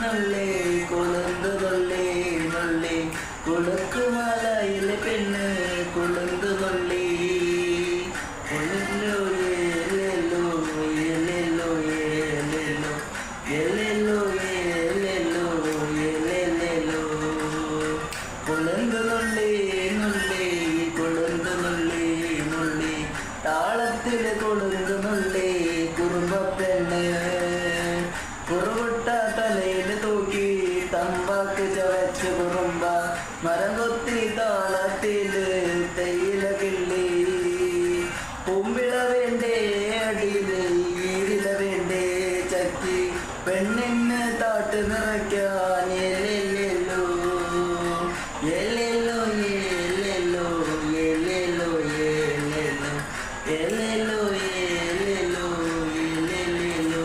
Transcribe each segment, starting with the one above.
നുള്ളി കൊളുന്ത് നുള്ളി നുള്ളി കുളുക്കുമലയിലെ പെണ്ണ് കൊളുന്ത് നുള്ളി കൊളുല്ലോ ഏലെല്ലോ ഏലെല്ലോ ഏലെല്ലോ ഏലെല്ലോ ഏലെല്ലോ ഏലെല്ലോ കൊളുന്ത് നുള്ളി നുള്ളി കൊളുന്ത് നുള്ളി നുള്ളി താളത്തില് കൊളുന്ത് നുള്ളി കുറുമ്പ പെണ്ണ് കുറുവിട്ട തലയിൽ തൂക്കി തമ്പാക്ക് ചവച്ച് കുറുമ്പ മരം കൊത്തി താളത്തില് തേയില കിള്ളി കുമ്പിള വേണ്ടേ അടിയില് ഈരില വേണ്ടേ ചക്കി പെണ്ണിന് താട്ട് നിറയ്ക്കാൻ എല്ലെല്ലോ എല്ലെല്ലോ എല്ലെല്ലോ എല്ലെല്ലോ എല്ലെല്ലോ എല്ലെല്ലോ എല്ലെല്ലോ എല്ലെല്ലോ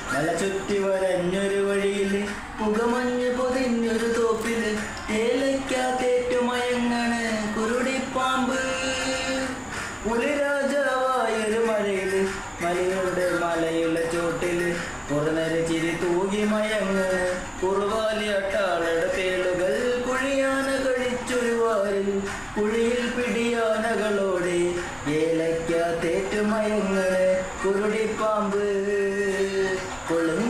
മല ചുറ്റി വരഞ്ഞൊരു വഴിയില് പുകമഞ്ഞ് പൊതിഞ്ഞൊരു തോപ്പില് ഏലയ്ക്കത്തേറ്റുമയങ്ങണ് കുരുടിപ്പാമ്പ് പുലിരാജാവായൊരു മഴയില് മലയുടെ മലയുടെ ചോട്ടില് കുറനേരം ചിരി തൂകി മയങ്ങണ് കുറുവാലിയാട്ടാളുടെ തേളുകൾ കുഴിയാന കഴിച്ചൊരു വാരിൽ കുഴിയിൽ പിടിയാനകളോടെ ഏലയ്ക്കത്തേറ്റുമയങ്ങണ് കുരുടിപ്പാമ്പ് കൊളുന്ത്